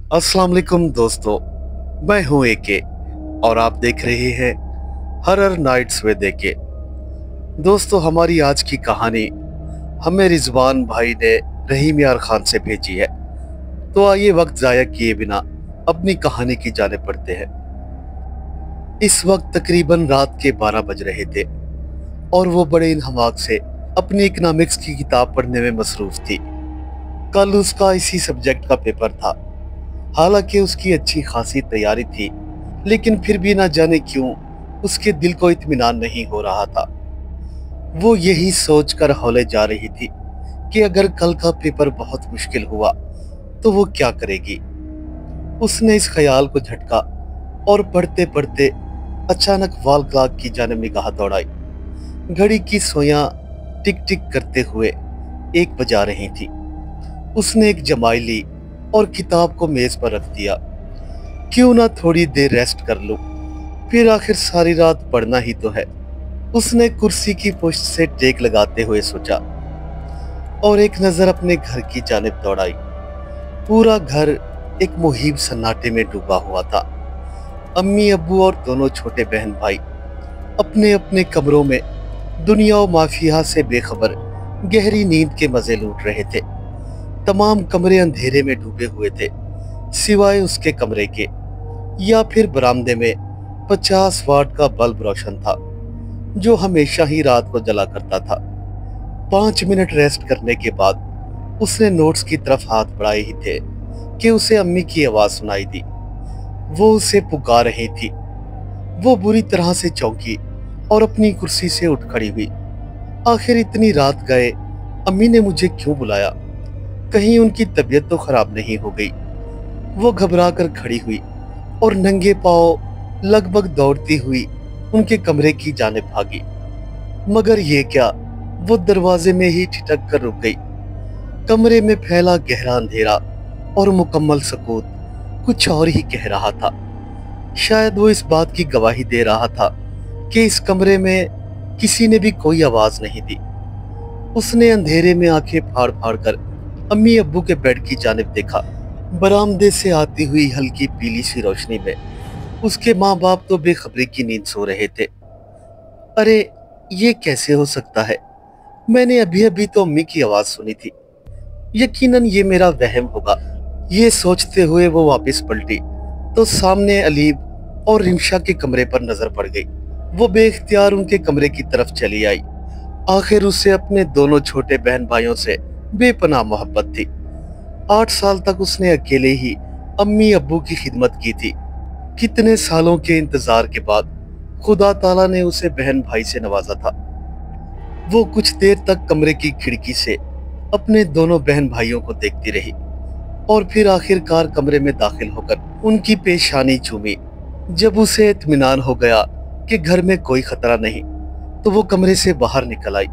अस्सलाम वालेकुम दोस्तों, मैं हूं एके और आप देख रहे हैं हरर नाइट्स विद एके। दोस्तों, हमारी आज की कहानी हमें रिजवान भाई ने रहीम यार खान से भेजी है। तो आइए वक्त ज़ाया किए बिना अपनी कहानी की जाने पड़ते हैं। इस वक्त तकरीबन रात के 12 बज रहे थे और वो बड़े इंहमाक से अपनी इकनॉमिक्स की किताब पढ़ने में मसरूफ थी। कल उसका इसी सब्जेक्ट का पेपर था। हालांकि उसकी अच्छी खासी तैयारी थी, लेकिन फिर भी ना जाने क्यों उसके दिल को इत्मीनान नहीं हो रहा था। वो यही सोचकर हौले जा रही थी कि अगर कल का पेपर बहुत मुश्किल हुआ तो वो क्या करेगी। उसने इस ख्याल को झटका और पढ़ते पढ़ते अचानक वॉल क्लॉक की जानिब निगाह दौड़ाई। घड़ी की सुइयां टिक टिक करते हुए 1 बजा रही थी। उसने एक जमाई ली और किताब को मेज पर रख दिया। क्यों ना थोड़ी देर रेस्ट कर लूं, फिर आखिर सारी रात पढ़ना ही तो है। उसने कुर्सी की पुश्त से टेक लगाते हुए सोचा और एक नजर अपने घर की जानिब दौड़ाई। पूरा घर एक मुहीब सन्नाटे में डूबा हुआ था। अम्मी अब्बू और दोनों छोटे बहन भाई अपने अपने कमरों में दुनिया और माफिया से बेखबर गहरी नींद के मजे लूट रहे थे। तमाम कमरे अंधेरे में डूबे हुए थे, सिवाय उसके कमरे के, या फिर बरामदे में 50 वाट का बल्ब रोशन था जो हमेशा ही रात को जला करता था। 5 मिनट रेस्ट करने के बाद उसने नोट्स की तरफ हाथ बढ़ाए ही थे कि उसे अम्मी की आवाज सुनाई दी। वो उसे पुकार रही थी। वो बुरी तरह से चौंकी और अपनी कुर्सी से उठ खड़ी हुई। आखिर इतनी रात गए अम्मी ने मुझे क्यों बुलाया? कहीं उनकी तबीयत तो खराब नहीं हो गई? वो घबरा कर खड़ी हुई और नंगे पांव लगभग दौड़ती हुई उनके कमरे की जानिब भागी। मगर ये क्या, वो दरवाजे में ही ठिठक कर रुक गई। कमरे में फैला गहरा अंधेरा और मुकम्मल सुकूत कुछ और ही कह रहा था। शायद वो इस बात की गवाही दे रहा था कि इस कमरे में किसी ने भी कोई आवाज नहीं दी। उसने अंधेरे में आंखें फाड़ फाड़ कर अम्मी अब्बू के बेड की जानिब देखा। बरामदे से आती हुई हल्की पीली सी रोशनी में उसके माँ बाप तो बेखबरी की नींद सो रहे थे। अरे, ये कैसे हो सकता है? मैंने अभी अभी तो अम्मी की आवाज सुनी थी। यकीनन ये मेरा वहम होगा। ये सोचते हुए वो वापस पलटी तो सामने अलीब और रिमशा के कमरे पर नजर पड़ गई। वो बेख्तियार उनके कमरे की तरफ चली आई। आखिर उसे अपने दोनों छोटे बहन भाइयों से बेपनाह मोहब्बत थी। 8 साल तक उसने अकेले ही अम्मी अब्बू की खिदमत की थी। कितने सालों के इंतजार के बाद खुदा ताला ने उसे बहन भाई से नवाजा था। वो कुछ देर तक कमरे की खिड़की से अपने दोनों बहन भाइयों को देखती रही और फिर आखिरकार कमरे में दाखिल होकर उनकी पेशानी चूमी। जब उसे इत्मीनान हो गया कि घर में कोई खतरा नहीं, तो वो कमरे से बाहर निकल आई।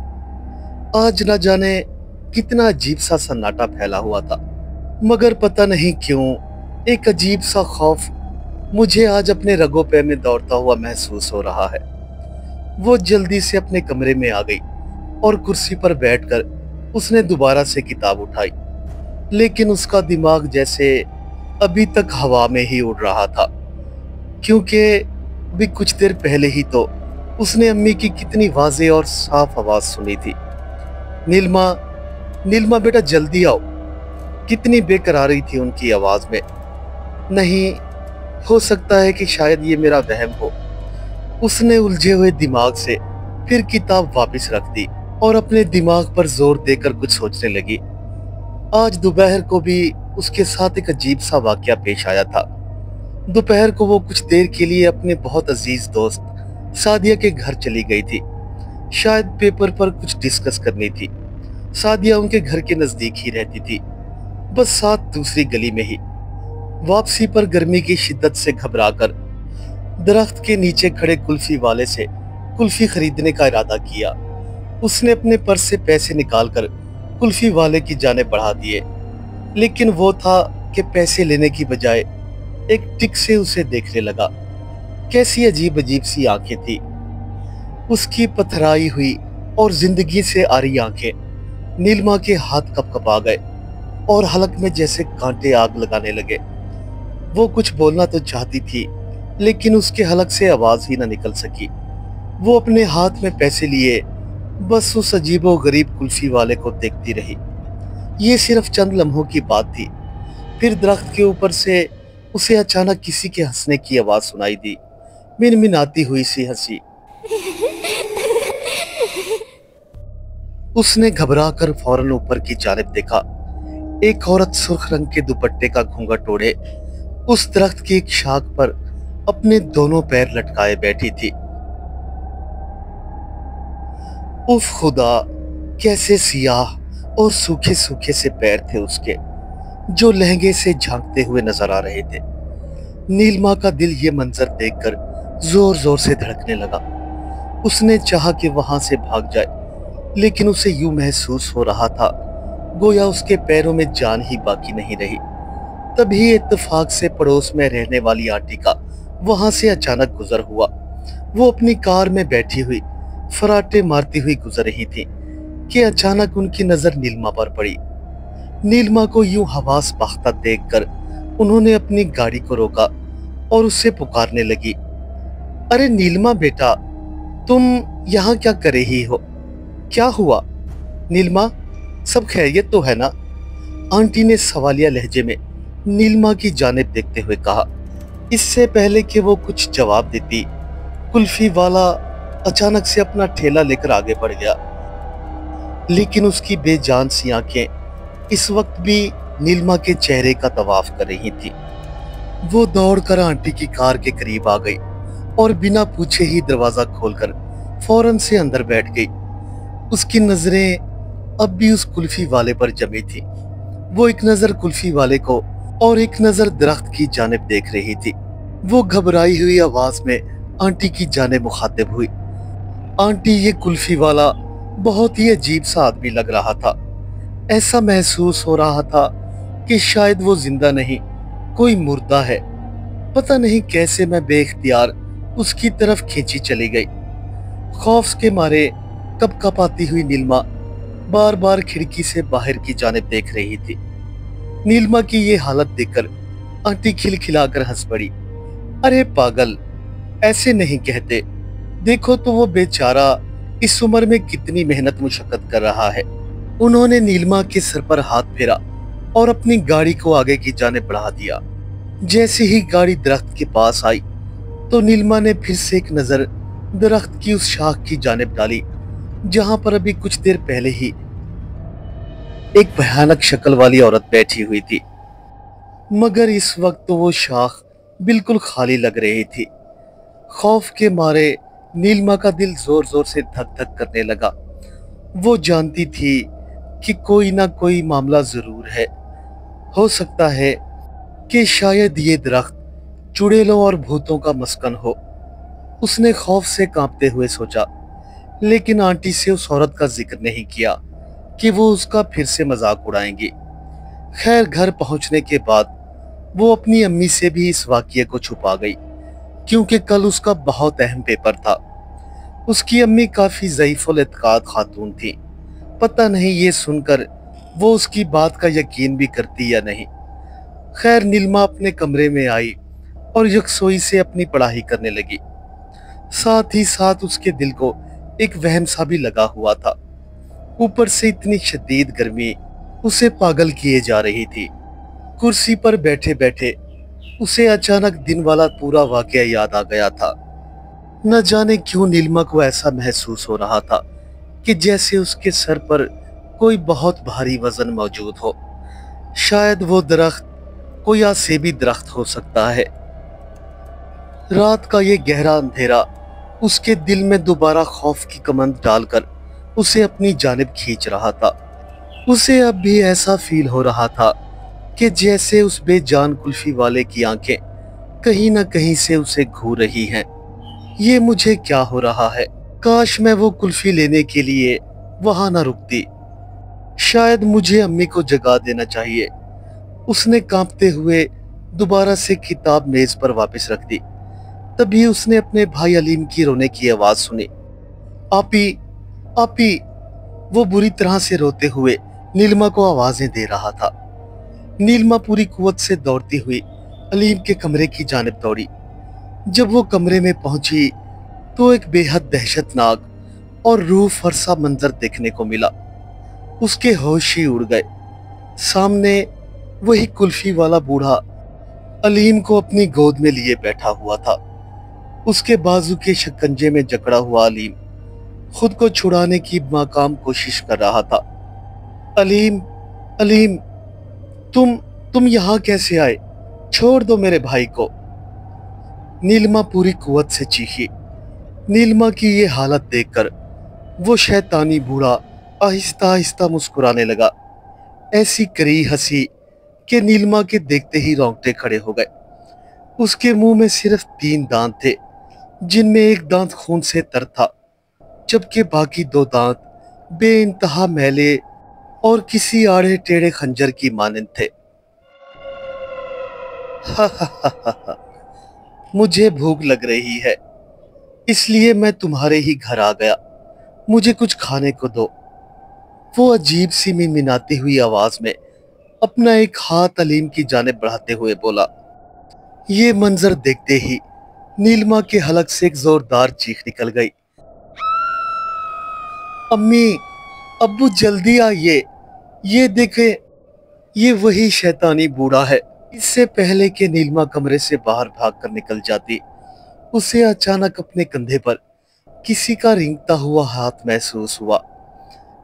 आज न जाने कितना अजीब सा सन्नाटा फैला हुआ था, मगर पता नहीं क्यों एक अजीब सा खौफ मुझे आज अपने रगों पे में दौड़ता हुआ महसूस हो रहा है। वो जल्दी से अपने कमरे में आ गई और कुर्सी पर बैठकर उसने दोबारा से किताब उठाई, लेकिन उसका दिमाग जैसे अभी तक हवा में ही उड़ रहा था, क्योंकि भी कुछ देर पहले ही तो उसने अम्मी की कितनी वाज़ेह और साफ आवाज सुनी थी, नीलमा, नीलमा बेटा जल्दी आओ। कितनी बेकरारी थी उनकी आवाज में। नहीं, हो सकता है कि शायद ये मेरा वहम हो। उसने उलझे हुए दिमाग से फिर किताब वापस रख दी और अपने दिमाग पर जोर देकर कुछ सोचने लगी। आज दोपहर को भी उसके साथ एक अजीब सा वाकया पेश आया था। दोपहर को वो कुछ देर के लिए अपने बहुत अजीज दोस्त सादिया के घर चली गई थी। शायद पेपर पर कुछ डिस्कस करनी थी। सादिया उनके घर के नजदीक ही रहती थी, बस साथ दूसरी गली में ही। वापसी पर गर्मी की शिद्दत से घबराकर दरख्त के नीचे खड़े कुल्फी वाले से कुल्फी खरीदने का इरादा किया। उसने अपने पर्स से पैसे निकालकर कुल्फी वाले की जाने बढ़ा दिए, लेकिन वो था कि पैसे लेने की बजाय एक टिक से उसे देखने लगा। कैसी अजीब अजीब सी आंखें थी। उसकी पथराई हुई और जिंदगी से आरी आंखें। नीलिमा के हाथ कपकपा गए और हलक में जैसे कांटे आग लगाने लगे। वो कुछ बोलना तो चाहती थी, लेकिन उसके हलक से आवाज ही न निकल सकी। वो अपने हाथ में पैसे लिए बस उस अजीबो गरीब कुल्फी वाले को देखती रही। ये सिर्फ चंद लम्हों की बात थी। फिर दरख्त के ऊपर से उसे अचानक किसी के हंसने की आवाज सुनाई दी, मिनमिनाती हुई सी हंसी। उसने घबरा कर फौरन ऊपर की जानिब देखा। एक औरत सुर्ख रंग के दुपट्टे का घूंघट ओढ़े उस दरख्त की एक शाख पर अपने दोनों पैर लटकाए बैठी थी। उफ खुदा, कैसे सियाह और सूखे सूखे से पैर थे उसके, जो लहंगे से झांकते हुए नजर आ रहे थे। नीलिमा का दिल ये मंजर देखकर जोर जोर से धड़कने लगा। उसने चाहा कि वहां से भाग जाए, लेकिन उसे यूं महसूस हो रहा था गोया उसके पैरों में जान ही बाकी नहीं रही। तभी इत्तेफाक से पड़ोस में रहने वाली आंटी का वहां से अचानक गुजर हुआ। वो अपनी कार में बैठी हुई फराटे मारती हुई गुजर रही थी कि अचानक उनकी नजर नीलिमा पर पड़ी। नीलिमा को यूं हवास बाख्ता देखकर उन्होंने अपनी गाड़ी को रोका और उससे पुकारने लगी, अरे नीलिमा बेटा, तुम यहाँ क्या कर रही हो? क्या हुआ? नीलिमा, सब खैरियत तो है ना? आंटी ने सवालिया लहजे में नीलिमा की जानिब देखते हुए कहा। इससे पहले कि वो कुछ जवाब देती, कुल्फी वाला अचानक से अपना ठेला लेकर आगे बढ़ गया, लेकिन उसकी बेजान सी आंखें इस वक्त भी नीलिमा के चेहरे का तवाफ कर रही थी। वो दौड़कर आंटी की कार के करीब आ गई और बिना पूछे ही दरवाजा खोलकर फौरन से अंदर बैठ गई। उसकी नजरें अब भी उस कुल्फी वाले पर जमी थी। वो एक नजर कुल्फी वाले को और एक नजर दरख्त की जानिब देख रही थी। वो घबराई हुई आवाज में आंटी की जानिब मुखातिब हुई, आंटी, ये कुल्फी वाला बहुत ही अजीब सा आदमी लग रहा था। ऐसा महसूस हो रहा था कि शायद वो जिंदा नहीं, कोई मुर्दा है। पता नहीं कैसे मैं बेख्तियार उसकी तरफ खींची चली गई। खौफ के मारे कपकपाती हुई नीलिमा बार बार खिड़की से बाहर की जानिब देख रही थी। नीलिमा की ये हालत देखकर आंटी खिलखिलाकर हंस पड़ी। अरे पागल, ऐसे नहीं कहते। देखो तो वो बेचारा इस उम्र में कितनी मेहनत मुशक्कत कर रहा है। उन्होंने नीलिमा के सर पर हाथ फेरा और अपनी गाड़ी को आगे की जानिब बढ़ा दिया। जैसे ही गाड़ी दरख्त के पास आई तो नीलिमा ने फिर से एक नजर दरख्त की उस शाख की जानिब डाली जहां पर अभी कुछ देर पहले ही एक भयानक शक्ल वाली औरत बैठी हुई थी, मगर इस वक्त तो वो शाख बिल्कुल खाली लग रही थी। खौफ के मारे नीलिमा का दिल जोर जोर से धक धक करने लगा। वो जानती थी कि कोई ना कोई मामला जरूर है। हो सकता है कि शायद ये दरख्त चुड़ैलों और भूतों का मस्कन हो। उसने खौफ से कांपते हुए सोचा, लेकिन आंटी से उस औरत का जिक्र नहीं किया कि वो उसका फिर से मजाक उड़ाएंगी। खैर, घर पहुंचने के बाद वो अपनी अम्मी से भी इस वाकये को छुपा गई, क्योंकि कल उसका बहुत अहम पेपर था। उसकी अम्मी काफी ज़ईफ़ुल एतकाद खातून थी। पता नहीं ये सुनकर वो उसकी बात का यकीन भी करती या नहीं। खैर, नीलिमा अपने कमरे में आई और यकसोई से अपनी पढ़ाई करने लगी। साथ ही साथ उसके दिल को एक वहम सा भी लगा हुआ था। ऊपर से इतनी शदीद गर्मी उसे पागल किए जा रही थी। कुर्सी पर बैठे बैठे उसे अचानक दिन वाला पूरा वाकया याद आ गया था। न जाने क्यों नीलिमा को ऐसा महसूस हो रहा था कि जैसे उसके सर पर कोई बहुत भारी वजन मौजूद हो। शायद वो दरख्त कोई आसेबी दरख्त हो सकता है। रात का ये गहरा अंधेरा उसके दिल में दोबारा खौफ की कमंद डालकर उसे अपनी जानिब खींच रहा था। उसे अब भी ऐसा फील हो रहा था कि जैसे उस बेजान कुल्फी वाले की आंखें कहीं ना कहीं से उसे घूर रही हैं। ये मुझे क्या हो रहा है? काश मैं वो कुल्फी लेने के लिए वहां ना रुकती। शायद मुझे अम्मी को जगा देना चाहिए। उसने कांपते हुए दोबारा से किताब मेज पर वापस रख दी। तभी उसने अपने भाई अलीम की रोने की आवाज सुनी। आपी, आपी। वो बुरी तरह से रोते हुए नीलिमा को आवाजें दे रहा था। नीलिमा पूरी कुव्वत से दौड़ती हुई अलीम के कमरे की जानिब दौड़ी। जब वो कमरे में पहुंची तो एक बेहद दहशतनाक और रूह फरसा मंजर देखने को मिला। उसके होश ही उड़ गए। सामने वही कुल्फी वाला बूढ़ा अलीम को अपनी गोद में लिए बैठा हुआ था। उसके बाजू के शिकंजे में जकड़ा हुआ अलीम खुद को छुड़ाने की नाकाम कोशिश कर रहा था। अलीम, अलीम, तुम तुम यहाँ कैसे आए? छोड़ दो मेरे भाई को। नीलिमा पूरी कुव्वत से चीखी। नीलिमा की ये हालत देखकर वो शैतानी बूढ़ा आहिस्ता आहिस्ता मुस्कुराने लगा। ऐसी करी हंसी कि नीलिमा के देखते ही रोंगटे खड़े हो गए। उसके मुंह में सिर्फ 3 दांत थे, जिनमें एक दांत खून से तर था, जबकि बाकी 2 दांत बेइंतहा मैले और किसी आड़े टेढ़े खंजर की मानंद थे। हा हा हा हा हा। मुझे भूख लग रही है, इसलिए मैं तुम्हारे ही घर आ गया। मुझे कुछ खाने को दो। वो अजीब सी मिनमिनाती हुई आवाज में अपना एक हाथ अलीम की जानिब बढ़ाते हुए बोला। ये मंजर देखते ही नीलिमा के हलक से एक जोरदार चीख निकल गई। अम्मी, अब्बू जल्दी आइए, ये देखें, ये वही शैतानी बूढ़ा है। इससे पहले कि नीलिमा कमरे से बाहर भागकर निकल जाती, उसे अचानक अपने कंधे पर किसी का रेंगता हुआ हाथ महसूस हुआ।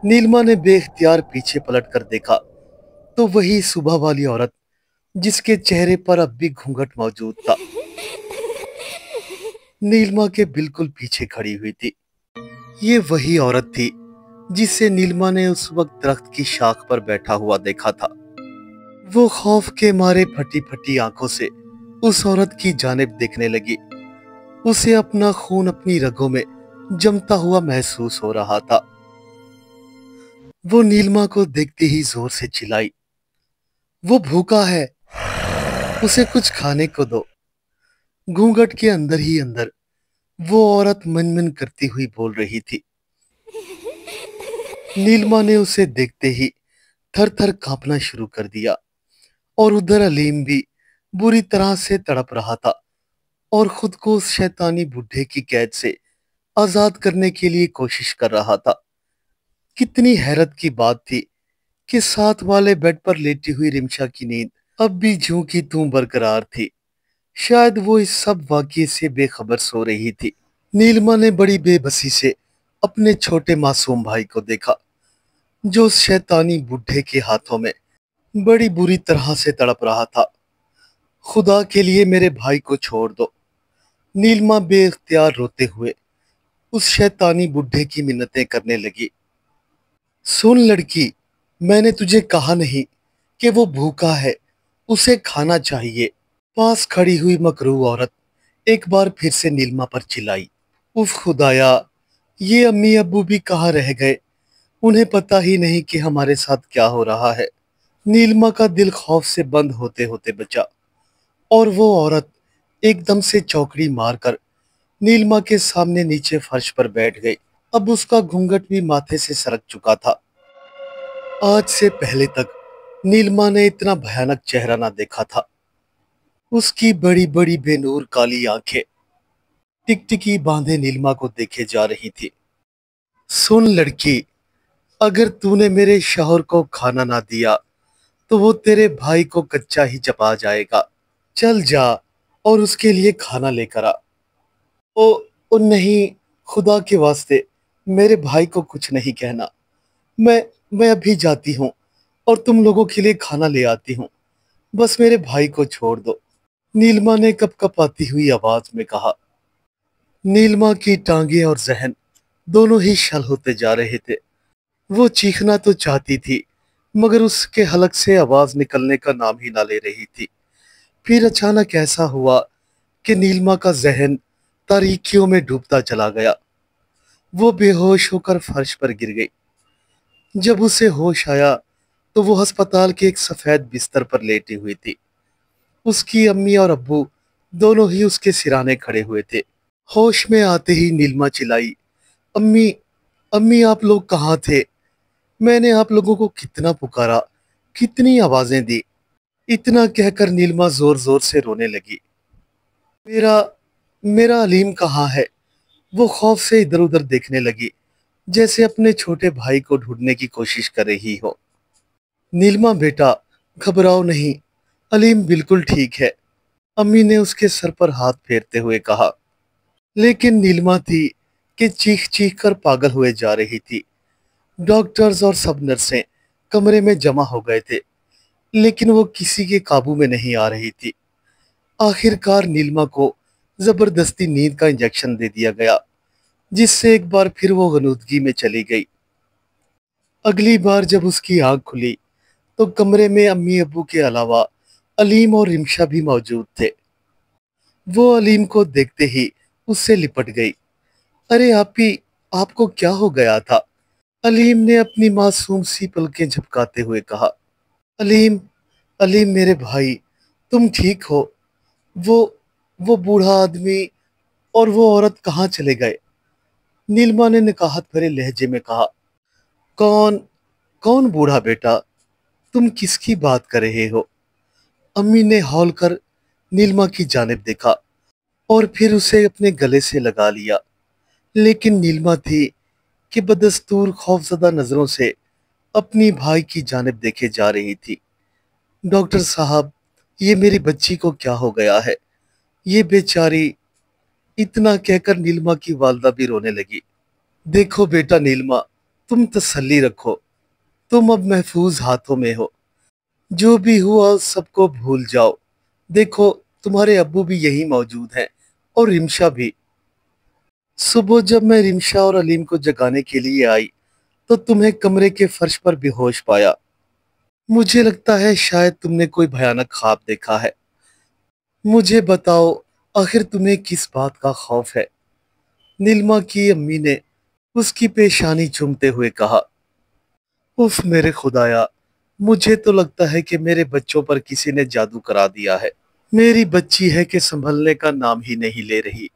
नीलिमा ने बेख्तियार पीछे पलटकर देखा तो वही सुबह वाली औरत, जिसके चेहरे पर अब भी घूंघट मौजूद था, नीलिमा के बिल्कुल पीछे खड़ी हुई थी। ये वही औरत थी जिसे नीलिमा ने उस वक्त दरख्त की शाख पर बैठा हुआ देखा था। वो खौफ के मारे फटी फटी आंखों से उस औरत की जानिब देखने लगी। उसे अपना खून अपनी रगों में जमता हुआ महसूस हो रहा था। वो नीलिमा को देखते ही जोर से चिल्लाई, वो भूखा है, उसे कुछ खाने को दो। घूंघट के अंदर ही अंदर वो औरत मनमन करती हुई बोल रही थी। नीलिमा ने उसे देखते ही थर थर कांपना शुरू कर दिया और उधर अलीम भी बुरी तरह से तड़प रहा था और खुद को उस शैतानी बुढ़े की कैद से आजाद करने के लिए कोशिश कर रहा था। कितनी हैरत की बात थी कि साथ वाले बेड पर लेटी हुई रिमशा की नींद अब भी ज्यों की त्यों बरकरार थी। शायद वो इस सब वाकये से बेखबर सो रही थी। नीलिमा ने बड़ी बेबसी से अपने छोटे मासूम भाई को देखा, जो उस शैतानी बुढ़े के हाथों में बड़ी बुरी तरह से तड़प रहा था। खुदा के लिए मेरे भाई को छोड़ दो। नीलिमा बेख्तियार रोते हुए उस शैतानी बुढ़े की मिन्नतें करने लगी। सुन लड़की, मैंने तुझे कहा नहीं कि वो भूखा है, उसे खाना चाहिए। पास खड़ी हुई मकरूह औरत एक बार फिर से नीलिमा पर चिल्लाई। उफ खुदाया, ये अम्मी अब्बू भी कहाँ रह गए? उन्हें पता ही नहीं कि हमारे साथ क्या हो रहा है। नीलिमा का दिल खौफ से बंद होते होते बचा और वो औरत एकदम से चौकड़ी मारकर नीलिमा के सामने नीचे फर्श पर बैठ गई। अब उसका घूंघट भी माथे से सरक चुका था। आज से पहले तक नीलिमा ने इतना भयानक चेहरा ना देखा था। उसकी बड़ी बड़ी बेनूर काली आंखें टिकटिकी बांधे नीलिमा को देखे जा रही थी। सुन लड़की, अगर तूने मेरे शौहर को खाना ना दिया तो वो तेरे भाई को कच्चा ही चबा जाएगा। चल जा और उसके लिए खाना लेकर आ। ओ, ओ नहीं, खुदा के वास्ते मेरे भाई को कुछ नहीं कहना। मैं मैं अभी जाती हूँ और तुम लोगों के लिए खाना ले आती हूँ। बस मेरे भाई को छोड़ दो। नीलिमा ने कपकपाती हुई आवाज में कहा। नीलिमा की टांगे और जहन दोनों ही शल होते जा रहे थे। वो चीखना तो चाहती थी, मगर उसके हलक से आवाज निकलने का नाम ही ना ले रही थी। फिर अचानक ऐसा हुआ कि नीलिमा का जहन तारीकियों में डूबता चला गया। वो बेहोश होकर फर्श पर गिर गई। जब उसे होश आया तो वो अस्पताल के एक सफेद बिस्तर पर लेटी हुई थी। उसकी अम्मी और अब्बू दोनों ही उसके सिराने खड़े हुए थे। होश में आते ही नीलिमा चिल्लाई, अम्मी, अम्मी आप लोग कहाँ थे? मैंने आप लोगों को कितना पुकारा, कितनी आवाजें दी। इतना कहकर नीलिमा जोर जोर से रोने लगी। मेरा मेरा अलीम कहाँ है? वो खौफ से इधर उधर देखने लगी, जैसे अपने छोटे भाई को ढूंढने की कोशिश कर रही हो। नीलिमा बेटा, घबराओ नहीं, अलीम बिल्कुल ठीक है, अम्मी ने उसके सर पर हाथ फेरते हुए कहा। लेकिन नीलिमा थी कि चीख चीख कर पागल हुए जा रही थी। डॉक्टर्स और सब नर्सें कमरे में जमा हो गए थे, लेकिन वो किसी के काबू में नहीं आ रही थी। आखिरकार नीलिमा को जबरदस्ती नींद का इंजेक्शन दे दिया गया, जिससे एक बार फिर वो गनूदगी में चली गई। अगली बार जब उसकी आंख खुली तो कमरे में अम्मी अब्बू के अलावा अलीम और रिमशा भी मौजूद थे। वो अलीम को देखते ही उससे लिपट गई। अरे आपी, आपको क्या हो गया था? अलीम ने अपनी मासूम सी पलकें झपकाते हुए कहा। अलीम, अलीम मेरे भाई, तुम ठीक हो? वो वो बूढ़ा आदमी और वो औरत कहाँ चले गए? नीलिमा ने निकाहत भरे लहजे में कहा। कौन कौन बूढ़ा बेटा? तुम किसकी बात कर रहे हो? अम्मी ने हौल कर नीलिमा की जानिब देखा और फिर उसे अपने गले से लगा लिया। लेकिन नीलिमा थी कि बदस्तूर खौफजदा नजरों से अपनी भाई की जानिब देखे जा रही थी। डॉक्टर साहब, ये मेरी बच्ची को क्या हो गया है? ये बेचारी। इतना कहकर नीलिमा की वालदा भी रोने लगी। देखो बेटा नीलिमा, तुम तसल्ली रखो, तुम अब महफूज हाथों में हो। जो भी हुआ सबको भूल जाओ। देखो, तुम्हारे अब्बू भी यही मौजूद हैं और रिमशा भी। सुबह जब मैं रिमशा और अलीम को जगाने के लिए आई तो तुम्हें कमरे के फर्श पर बेहोश पाया। मुझे लगता है शायद तुमने कोई भयानक ख्वाब देखा है। मुझे बताओ, आखिर तुम्हें किस बात का खौफ है? नीलिमा की अम्मी ने उसकी पेशानी चूमते हुए कहा। उफ मेरे खुदाया, मुझे तो लगता है कि मेरे बच्चों पर किसी ने जादू करा दिया है। मेरी बच्ची है कि संभलने का नाम ही नहीं ले रही।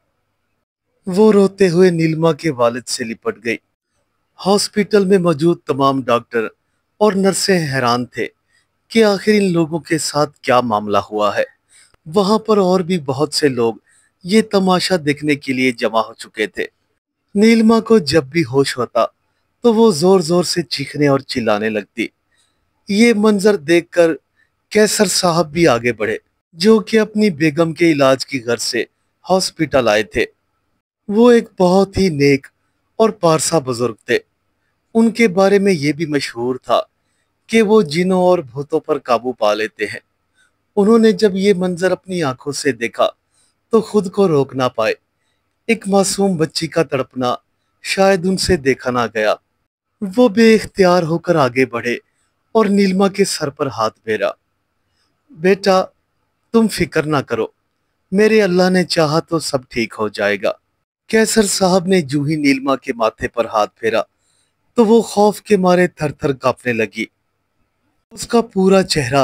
वो रोते हुए नीलिमा के वालिद से लिपट गई। हॉस्पिटल में मौजूद तमाम डॉक्टर और नर्सें हैरान थे कि आखिर इन लोगों के साथ क्या मामला हुआ है। वहां पर और भी बहुत से लोग ये तमाशा देखने के लिए जमा हो चुके थे। नीलिमा को जब भी होश होता तो वो जोर जोर से चीखने और चिल्लाने लगती। ये मंजर देखकर कैसर साहब भी आगे बढ़े, जो कि अपनी बेगम के इलाज की गर्ज से हॉस्पिटल आए थे। वो एक बहुत ही नेक और पारसा बुजुर्ग थे। उनके बारे में ये भी मशहूर था कि वो जिनों और भूतों पर काबू पा लेते हैं। उन्होंने जब ये मंजर अपनी आंखों से देखा तो खुद को रोक ना पाए। एक मासूम बच्ची का तड़पना शायद उनसे देखा ना गया। वो बेइख्तियार होकर आगे बढ़े और नीलिमा के सर पर हाथ फेरा। बेटा, तुम फिक्र ना करो, मेरे अल्लाह ने चाहा तो सब ठीक हो जाएगा। कैसर साहब ने जूं ही नीलिमा के माथे पर हाथ फेरा तो वो खौफ के मारे थर थर कांपने लगी। उसका पूरा चेहरा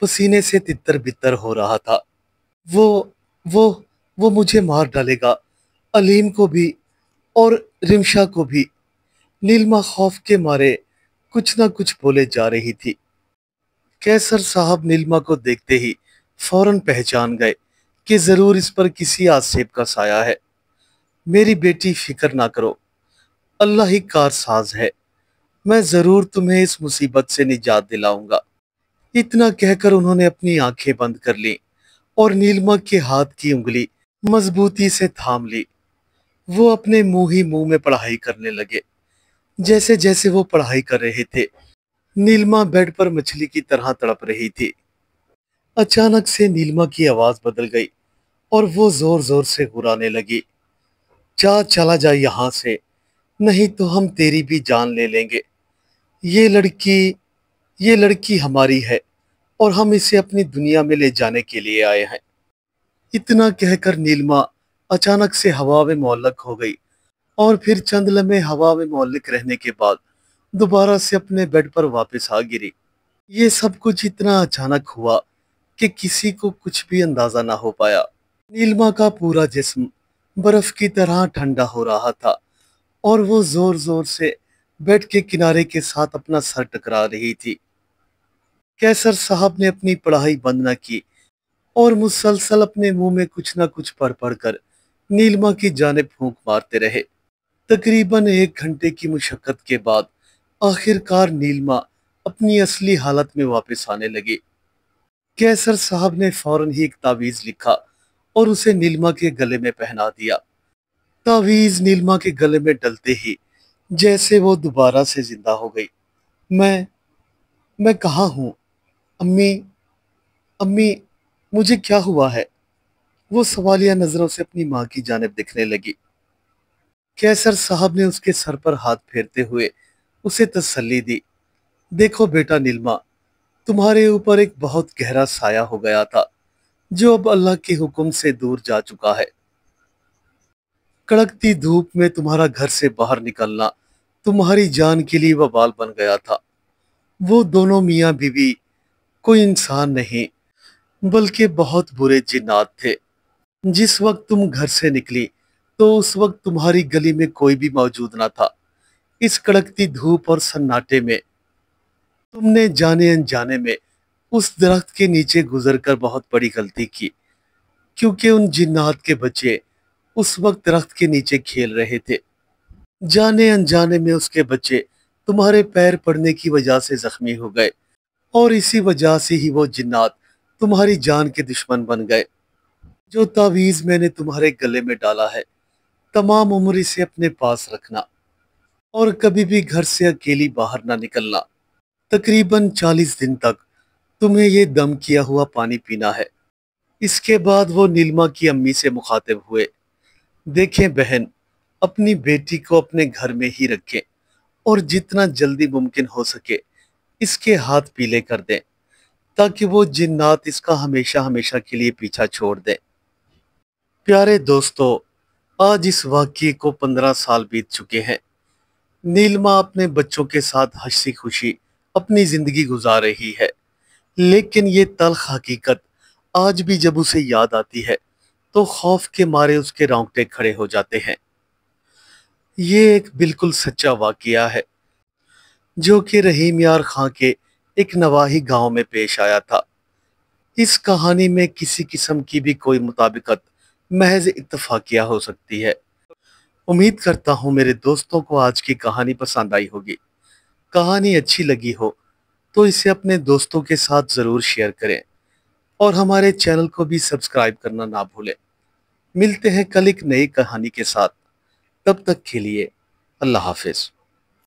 पसीने से तितर बितर हो रहा था। वो वो वो मुझे मार डालेगा, अलीम को भी और रिमशा को भी। नीलिमा खौफ के मारे कुछ ना कुछ बोले जा रही थी। कैसर साहब नीलिमा को देखते ही फौरन पहचान गए कि जरूर इस पर किसी आसेब का साया है। मेरी बेटी, फिक्र ना करो, अल्लाह ही कारसाज है। मैं जरूर तुम्हें इस मुसीबत से निजात दिलाऊंगा। इतना कहकर उन्होंने अपनी आंखें बंद कर ली और नीलिमा के हाथ की उंगली मजबूती से थाम ली। वो अपने मुंह ही मुंह में पढ़ाई करने लगे। जैसे जैसे वो पढ़ाई कर रहे थे, नीलिमा बेड पर मछली की तरह तड़प रही थी। अचानक से नीलिमा की आवाज बदल गई और वो जोर जोर से गुर्राने लगी। चला जा यहाँ से, नहीं तो हम तेरी भी जान ले लेंगे। ये लड़की ये लड़की हमारी है और हम इसे अपनी दुनिया में ले जाने के लिए आए हैं। इतना कहकर नीलिमा अचानक से हवा में मुअल्लक हो गई और फिर चंद लम्हे हवा में मुअल्लक रहने के बाद दोबारा से अपने बेड पर वापस आ गिरी। ये सब कुछ इतना अचानक हुआ कि किसी को कुछ भी अंदाजा ना हो पाया। नीलिमा का पूरा जिस्म बर्फ की तरह ठंडा हो रहा था और वो जोर जोर से बेड के किनारे के साथ अपना सर टकरा रही थी। कैसर साहब ने अपनी पढ़ाई बंद न की और मुसलसल अपने मुंह में कुछ न कुछ पढ़ पढ़ कर नीलिमा की जानिब फूंक मारते रहे। तकरीबन 1 घंटे की मुशक्कत के बाद आखिरकार नीलिमा अपनी असली हालत में वापस आने लगी। कैसर साहब ने फौरन ही एक तावीज लिखा और उसे नीलिमा के गले में पहना दिया। तावीज नीलिमा के गले में डलते ही जैसे वो दोबारा से जिंदा हो गई। मैं मैं कहाँ हूँ? अम्मी, अम्मी, मुझे क्या हुआ है? वो सवालिया नजरों से अपनी माँ की जानिब देखने लगी। कैसर साहब ने उसके सर पर हाथ फेरते हुए उसे तसल्ली दी। देखो बेटा नीलिमा, तुम्हारे ऊपर एक बहुत गहरा साया हो गया था जो अब अल्लाह के हुक्म से दूर जा चुका है। कड़कती धूप में तुम्हारा घर से बाहर निकलना तुम्हारी जान के लिए वबाल बन गया था। वो दोनों मियाँ बीवी कोई इंसान नहीं बल्कि बहुत बुरे जिन्नात थे। जिस वक्त तुम घर से निकली तो उस वक्त तुम्हारी गली में कोई भी मौजूद ना था। इस कड़कती धूप और सन्नाटे में तुमने जाने अनजाने में उस दरख्त के नीचे गुजरकर बहुत बड़ी गलती की, क्योंकि उन जिन्नात के बच्चे उस वक्त दरख्त के नीचे खेल रहे थे। जाने अनजाने में उसके बच्चे तुम्हारे पैर पड़ने की वजह से जख्मी हो गए और इसी वजह से ही वो जिन्नात तुम्हारी जान के दुश्मन बन गए। जो तावीज मैंने तुम्हारे गले में डाला है, तमाम उम्र इसे अपने पास रखना और कभी भी घर से अकेली बाहर ना निकलना। तकरीबन 40 दिन तक तुम्हें ये दम किया हुआ पानी पीना है। इसके बाद वो नीलिमा की अम्मी से मुखातिब हुए। देखें बहन, अपनी बेटी को अपने घर में ही रखें और जितना जल्दी मुमकिन हो सके इसके हाथ पीले कर दें ताकि वो जिन्नात इसका हमेशा हमेशा के लिए पीछा छोड़ दें। प्यारे दोस्तों, आज इस वाक़ये को 15 साल बीत चुके हैं। नीलिमा अपने बच्चों के साथ हंसी खुशी अपनी जिंदगी गुजार रही है, लेकिन ये तल्ख हकीकत आज भी जब उसे याद आती है तो खौफ के मारे उसके रोंगटे खड़े हो जाते हैं। ये एक बिल्कुल सच्चा वाकया है जो कि रहीम यार खां के एक नवाही गांव में पेश आया था। इस कहानी में किसी किस्म की भी कोई मुताबिकत महज इत्तफाकिया हो सकती है। उम्मीद करता हूँ मेरे दोस्तों को आज की कहानी पसंद आई होगी। कहानी अच्छी लगी हो तो इसे अपने दोस्तों के साथ ज़रूर शेयर करें और हमारे चैनल को भी सब्सक्राइब करना ना भूलें। मिलते हैं कल एक नई कहानी के साथ। तब तक के लिए अल्लाह हाफिज।